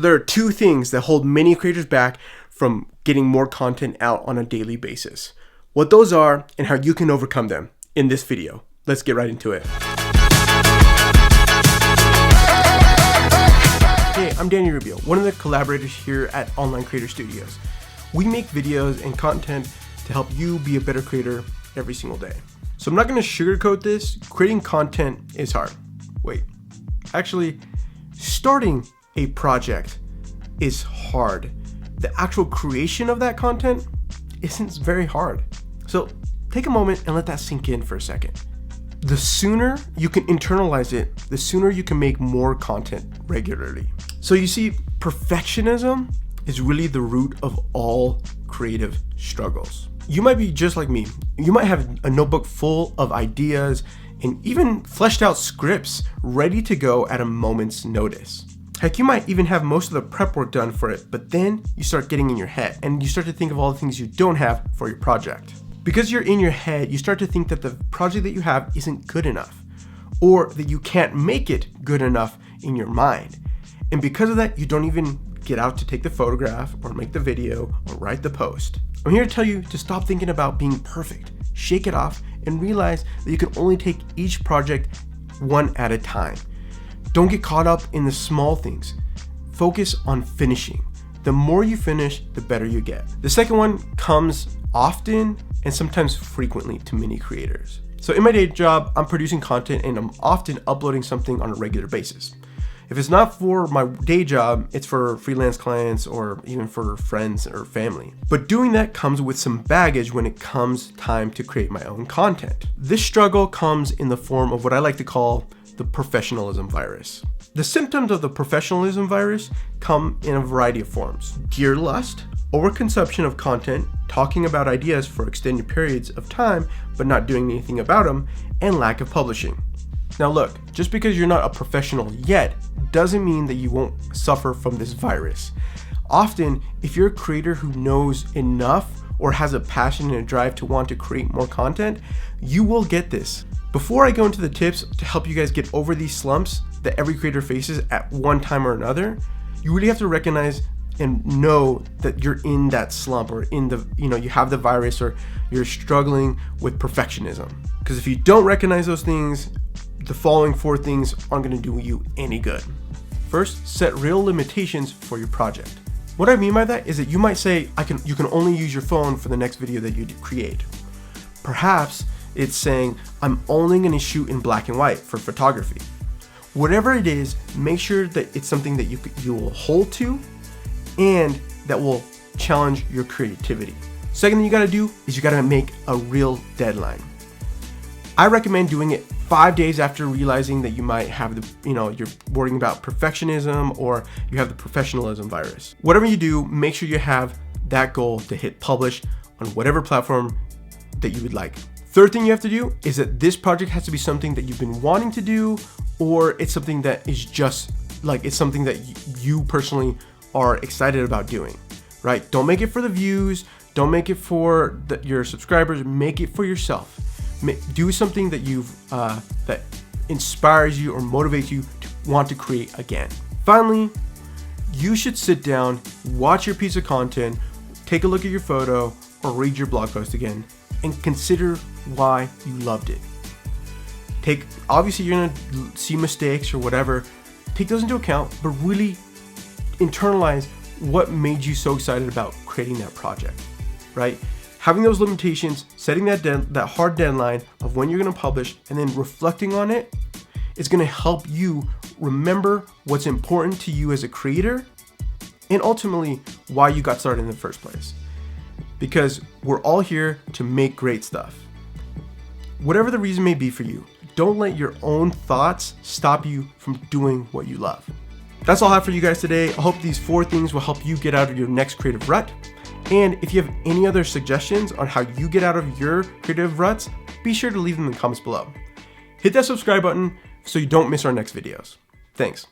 There are two things that hold many creators back from getting more content out on a daily basis. What those are and how you can overcome them in this video. Let's get right into it. Hey, I'm Danny Rubio, one of the collaborators here at Online Creator Studios. We make videos and content to help you be a better creator every single day. So I'm not going to sugarcoat this. Creating content is hard. Wait, actually, starting a project is hard. The actual creation of that content isn't very hard. So take a moment and let that sink in for a second. The sooner you can internalize it, the sooner you can make more content regularly. So you see, perfectionism is really the root of all creative struggles. You might be just like me. You might have a notebook full of ideas and even fleshed out scripts ready to go at a moment's notice. Heck, you might even have most of the prep work done for it, but then you start getting in your head and you start to think of all the things you don't have for your project. Because you're in your head, you start to think that the project that you have isn't good enough, or that you can't make it good enough in your mind. And because of that, you don't even get out to take the photograph or make the video or write the post. I'm here to tell you to stop thinking about being perfect, shake it off, and realize that you can only take each project one at a time. Don't get caught up in the small things. Focus on finishing. The more you finish, the better you get. The second one comes often and sometimes frequently to many creators. So in my day job, I'm producing content and I'm often uploading something on a regular basis. If it's not for my day job, it's for freelance clients or even for friends or family. But doing that comes with some baggage when it comes time to create my own content. This struggle comes in the form of what I like to call the perfectionism virus. The symptoms of the perfectionism virus come in a variety of forms: gear lust, overconsumption of content, talking about ideas for extended periods of time but not doing anything about them, and lack of publishing. Now look, just because you're not a professional yet doesn't mean that you won't suffer from this virus. Often, if you're a creator who knows enough or has a passion and a drive to want to create more content, you will get this. Before I go into the tips to help you guys get over these slumps that every creator faces at one time or another, you really have to recognize and know that you're in that slump or in the, you have the virus or you're struggling with perfectionism. Because if you don't recognize those things, the following four things aren't going to do you any good. First, set real limitations for your project. What I mean by that is that you might say, you can only use your phone for the next video that you create. Perhaps it's saying, I'm only going to shoot in black and white for photography. Whatever it is, make sure that it's something that you will hold to and that will challenge your creativity. Second thing you got to do is you got to make a real deadline. I recommend doing it 5 days after realizing that you might have you're worrying about perfectionism or you have the professionalism virus. Whatever you do, make sure you have that goal to hit publish on whatever platform that you would like. Third thing you have to do is that this project has to be something that you've been wanting to do, or it's something that is just like, it's something that you personally are excited about doing, right? Don't make it for the views. Don't make it for your subscribers. Make it for yourself. Do something that that inspires you or motivates you to want to create again. Finally, you should sit down, watch your piece of content, take a look at your photo, or read your blog post again, and consider why you loved it. Obviously you're gonna see mistakes or whatever. Take those into account, but really internalize what made you so excited about creating that project, right? Having those limitations, setting that hard deadline of when you're gonna publish, and then reflecting on it is gonna help you remember what's important to you as a creator and ultimately why you got started in the first place. Because we're all here to make great stuff. Whatever the reason may be for you, don't let your own thoughts stop you from doing what you love. That's all I have for you guys today. I hope these 4 things will help you get out of your next creative rut. And if you have any other suggestions on how you get out of your creative ruts, be sure to leave them in the comments below. Hit that subscribe button so you don't miss our next videos. Thanks.